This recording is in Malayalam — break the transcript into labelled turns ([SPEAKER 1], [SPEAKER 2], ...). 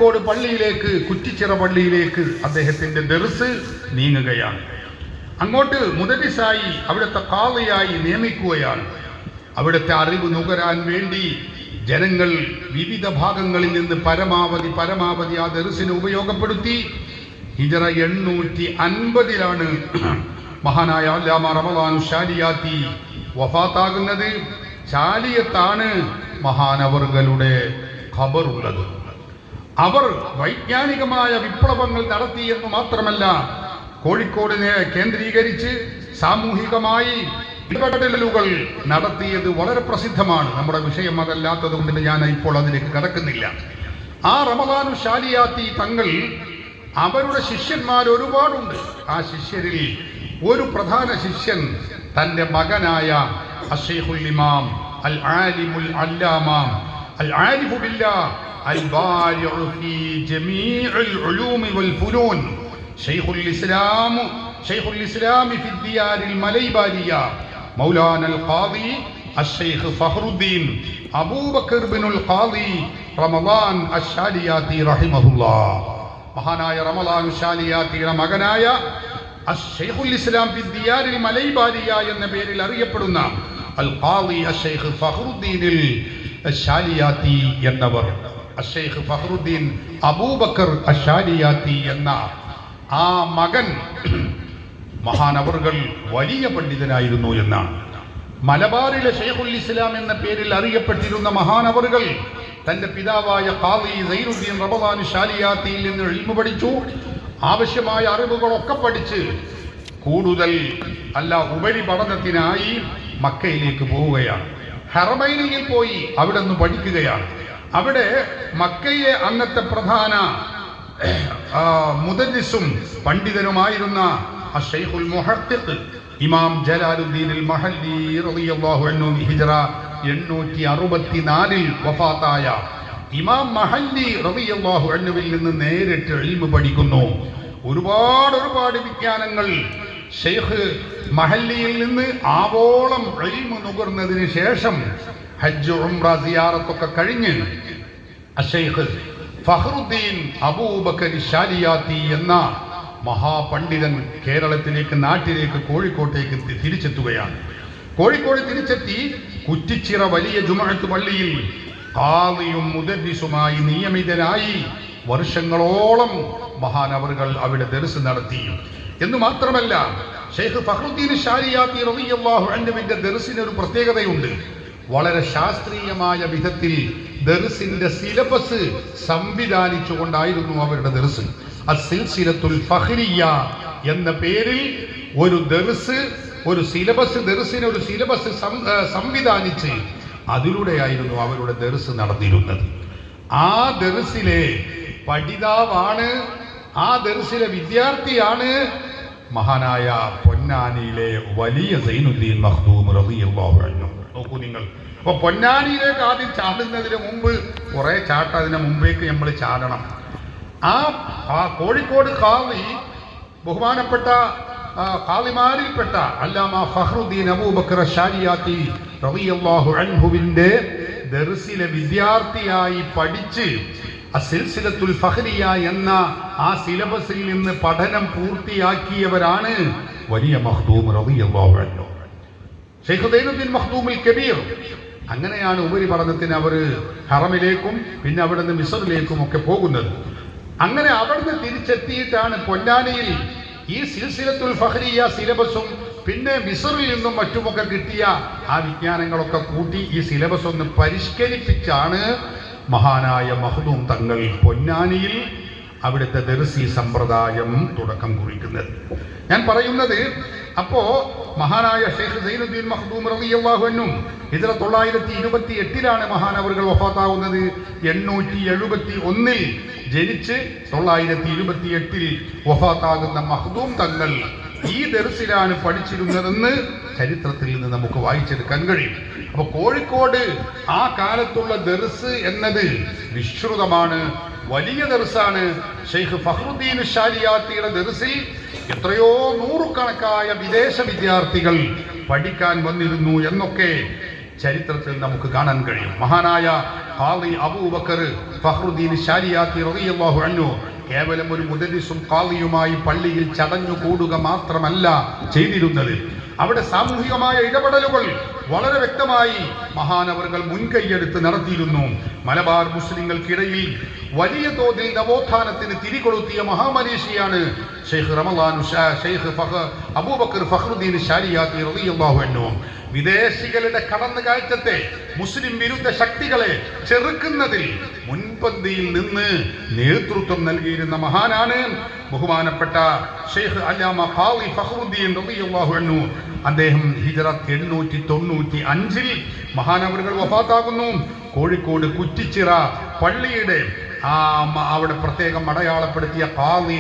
[SPEAKER 1] കോഴിക്കോട് പള്ളിയിലേക്ക്, കുറ്റിച്ചിറ പള്ളിയിലേക്ക് അദ്ദേഹത്തിന്റെ ദർസ് നീങ്ങുകയാണ്. അങ്ങോട്ട് മുദരിസായി, അവിടുത്തെ ഖാദിയായി നിയമിക്കുകയാണ്. അവിടുത്തെ അറിവ് നുകരാൻ വേണ്ടി ജനങ്ങൾ വിവിധ ഭാഗങ്ങളിൽ നിന്ന് പരമാവധി ആ ദർസിനെ ഉപയോഗപ്പെടുത്തി. ഹിജറ 850 മഹാനായ അല്ലാമ റമളാൻ ശാലിയാത്തി വഫാത്താകുന്നത്. ശാലിയത്താണ് മഹാനവറുകളുടെ ഖബറുള്ളത്. അവർ വൈജ്ഞാനികമായ വിപ്ലവങ്ങൾ നടത്തിയെന്ന് മാത്രമല്ല, കോഴിക്കോടിനെ കേന്ദ്രീകരിച്ച് സാമൂഹികമായി ഇടപെടലുകൾ നടത്തിയത് വളരെ പ്രസിദ്ധമാണ്. നമ്മുടെ വിഷയം അതല്ലാത്തത് കൊണ്ട് ഞാൻ ഇപ്പോൾ അതിലേക്ക് കടക്കുന്നില്ല. ആ റമളാൻ ശാലിയാത്തി തങ്ങൾ, അവരുടെ ശിഷ്യന്മാർ ഒരുപാടുണ്ട്. ആ ശിഷ്യരിൽ ഒരു പ്രധാന ശിഷ്യൻ തൻ്റെ മകനായ അശ്ശൈഖുൽ ഇമാം അൽ ആലിമുൽ അല്ലാമ അൽ ആരിഫു ബില്ലാഹ് അൽ ബാരിഉ ഫീ ജമീഉൽ ഉലൂമി വൽ ഫുനൂൻ ശൈഖുൽ ഇസ്ലാം ഫി ദിയാരിൽ മലൈബാരിയ മൗലാന അൽ ഖാദി അശ്ശൈഖ് ഫഖറുദ്ദീൻ അബൂബക്കർ ബിനുൽ ഖാദി റമളാൻ അശ്ശാലിയാത്തി റഹിമഹുല്ലാഹ്. മഹാനായ റമളാൻ ശാലിയാത്തിയുടെ മകനായ അശ്ശൈഖുൽ ഇസ്ലാം ഫി ദിയാരിൽ മലൈബാരിയ എന്ന പേരിൽ അറിയപ്പെടുന്ന അൽ ഖാദി അശ്ശൈഖ് ഫഖറുദ്ദീൻ അശ്ശാലിയാത്തി എന്നവർ, അശ്ശൈഖ് ഫഖറുദ്ദീൻ അബൂബക്കർ അശ്ശാലിയാത്തി എന്ന ആ മകൻ മഹാനവറുകൾ വലിയ പണ്ഡിതനായിരുന്നു എന്നാണ്. മലബാറിലെ ശൈഖുൽ ഇസ്ലാം എന്ന പേരിൽ അറിയപ്പെട്ടിരുന്ന മഹാനവറുകൾ തന്റെ പിതാവായ ഖാദി സൈനുദ്ദീൻ റമളാൻ ശാലിയാത്തിയിൽ നിന്ന് ഇൽമു പഠിച്ചു. ആവശ്യമായ അറിവുകളൊക്കെ പഠിച്ച് കൂടുതൽ ഉപരി പഠനത്തിനായി മക്കയിലേക്ക് പോവുകയാണ്. ഹറമൈനിൽ പോയി അവിടെ നിന്ന് പഠിക്കുകയാണ്. അവിടെ മക്കയിലെ അന്നത്തെ പ്രധാന മുദരിസും പണ്ഡിതനുമായിരുന്ന അശ്ശൈഖുൽ മുഹഖ്ഖിഖ് ഇമാം ജലാലുദ്ദീൻ അൽ മഹല്ലി റളിയല്ലാഹു അൻഹു ഹിജ്റ 864 വഫാത്തായ ഇമാം മഹല്ലി റളിയല്ലാഹു അൻഹുവിൽ നിന്ന് നേരിട്ട് ഇൽമു പഠിക്കുന്നു. ഒരുപാട് വിജ്ഞാനങ്ങൾ ഷെയ്ഖ് മഹല്ലിയിൽ നിന്ന് ആവോളം ഇൽമു നുകർന്നതിന് ശേഷം ഹജ്ജ് ഉംറ സിയാറത്തൊക്കെ കഴിഞ്ഞ് അശ്ശൈഖ് ഫഖറുദ്ദീൻ അബൂബക്കർ ശാലിയാത്തി എന്ന മഹാപണ്ഡിതൻ കേരളത്തിലേക്ക്, നാട്ടിലേക്ക്, കോഴിക്കോട്ടേക്ക് തിരിച്ചെത്തുകയാണ്. കോഴിക്കോട് തിരിച്ചെത്തി കുറ്റിച്ചിറ വലിയ ജുമുഅത്ത് പള്ളിയിൽ ഖാദിയും മുദരിസുമായി നിയമിതനായി വർഷങ്ങളോളം മഹാനവറുകൾ അവിടെ ദർസ് നടത്തി. എന്ന് മാത്രമല്ല, ഷെയ്ഖ് ഫഖറുദ്ദീൻ ശാലിയാത്തി റളിയല്ലാഹു അൻഹുവിന്റെ ദർസിന് ഒരു പ്രത്യേകതയുണ്ട്. വളരെ ശാസ്ത്രീയമായ വിധത്തിൽ ദർസിന്റെ സിലബസ് സംവിധാനിച്ചുകൊണ്ടായിരുന്നു അവരുടെ ദർസ്. അസ്സിൽസിലത്തുൽ ഫഖ്രിയ്യ എന്ന പേരിൽ ഒരു ദർസ്, ഒരു സിലബസ്, ദർസിന് ഒരു സിലബസ് സംവിധാനിച്ച് അതിലൂടെയായിരുന്നു അവരുടെ ദർസ് നടന്നിരുന്നത്. ആ ദർസിലെ പഠിതാവാണ്, ആ ദർസിലെ വിദ്യാർത്ഥിയാണ് മഹാനായ പൊന്നാനിയിലെ വലിയ സൈനുദ്ദീൻ മഖ്ദൂം റളിയല്ലാഹു അൻഹു. നോക്കൂ നിങ്ങൾ. അപ്പൊ പൊന്നാനിയിലേക്ക് ആദ്യം ചാടുന്നതിന് മുമ്പ് കുറെ അതിന് മുമ്പേക്ക് നമ്മൾ ചാടണം. ആ കോഴിക്കോട് ഖാദി, ബഹുമാനപ്പെട്ട ഖാദിമാരിൽപ്പെട്ട അല്ലാമ ഫഖറുദ്ദീൻ അബൂബക്കർ ശാലിയാത്തി റളിയല്ലാഹു അൻഹുവിന്റെ ദർസിലെ വിദ്യാർത്ഥിയായി പഠിച്ച് അസ്സിൽസിലത്തുൽ ഫഖ്രിയ്യ എന്ന ആ സിലബസിൽ നിന്ന് പഠനം പൂർത്തിയാക്കിയവരാണ് വലിയ മഖ്ദൂം റളിയല്ലാഹു അൻഹു, ഷെയ്ഖ് സൈനുദ്ദീൻ മഖ്ദൂമുൽ കബീർ. അങ്ങനെയാണ് ഉപരിപഠനത്തിന് അവർ ഹറമിലേക്കും പിന്നെ അവിടെ നിന്ന് മിസ്റിലേക്കും ഒക്കെ പോകുന്നത്. അങ്ങനെ അവിടുന്ന് തിരിച്ചെത്തിയിട്ടാണ് പൊന്നാനിയിൽ ഈ സിൽസിലത്തുൽ ഫഖ്രിയ്യ സിലബസും പിന്നെ മിസ്റിൽ നിന്നും മറ്റുമൊക്കെ കിട്ടിയ ആ വിജ്ഞാനങ്ങളൊക്കെ കൂട്ടി ഈ സിലബസ് ഒന്ന് പരിഷ്കരിപ്പിച്ചാണ് മഹാനായ മഖ്ദൂം തങ്ങൾ പൊന്നാനിയിൽ അവിടുത്തെ ദർസി സമ്പ്രദായം തുടക്കം കുറിക്കുന്നത്. ഞാൻ പറയുന്നത്, അപ്പോ മഹാനായ ഷെയ്ഖ് സൈനുദ്ദീൻ മഖ്ദൂം റളിയല്ലാഹു അൻഹു ഹിജ്റ 928 മഹാനവറുകൾ വഫാത്താവുന്നത്. 871 ജനിച്ച് 928 വഫാത്താകുന്ന മഖ്ദൂം തങ്ങൾ ഈ ദർസിലാണ് പഠിച്ചിരുന്നതെന്ന് ചരിത്രത്തിൽ നിന്ന് നമുക്ക് വായിച്ചെടുക്കാൻ കഴിയും. അപ്പൊ കോഴിക്കോട് ആ കാലത്തുള്ള ദർസ് എന്നത് വിശ്രുതമാണ്, വലിയ ദർസാണ്. ഷെയ്ഖ് ഫഖറുദ്ദീൻ ശാലിയാത്തിയുടെ ദർസിൽ എത്രയോ നൂറുകണക്കായ വിദേശ വിദ്യാർത്ഥികൾ പഠിക്കാൻ വന്നിരുന്നു എന്നൊക്കെ ചരിത്രത്തിൽ നമുക്ക് കാണാൻ കഴിയും. മഹാനായ ഖാളി അബൂബക്കർ ഫഖ്റുദ്ദീൻ ശാലിയാത്തി റളിയല്ലാഹു അൻഹു കേവലം ഒരു മുദരിസും ഖാളിയുമായി പള്ളിയിൽ ചടഞ്ഞു കൂടുക മാത്രമല്ല ചെയ്തിരുന്നത്. അവിടെ സാമൂഹികമായ ഇടപെടലുകൾ വളരെ വ്യക്തമായി മഹാനവറുകൾ മുൻകൈയെടുത്ത് നടത്തിയിരുന്നു. മലബാർ മുസ്ലിങ്ങൾക്കിടയിൽ വലിയ തോതിൽ നവോത്ഥാനത്തിന് തിരികൊളുത്തിയ മഹാമനീഷിയാണ് ഷെയ്ഖ് അബൂബക്കർ ഫഖ്റുദ്ദീൻ ശാലിയാത്തി റളിയല്ലാഹു അൻഹു. വിദേശികളുടെ കടന്നുകയറ്റത്തെ മുസ്ലിം വിരുദ്ധ ശക്തികളെ ചെറുക്കുന്നതിൽ മുൻപന്തിയിൽ നിന്ന് നേതൃത്വം നൽകിയിരുന്ന മഹാനാണ് ബഹുമാനപ്പെട്ട ഷെയ്ഖ് അല്ലാമ ഖാളി ഫഖ്റുദ്ദീൻ റളിയല്ലാഹു അൻഹു. അദ്ദേഹം ഹിജ്റ 895 മഹാനവറുകൾ വഫാത്താകുന്നു. കോഴിക്കോട് കുറ്റിച്ചിറ പള്ളിയുടെ അവിടെ പ്രത്യേകം അടയാളപ്പെടുത്തിയ ഖാളി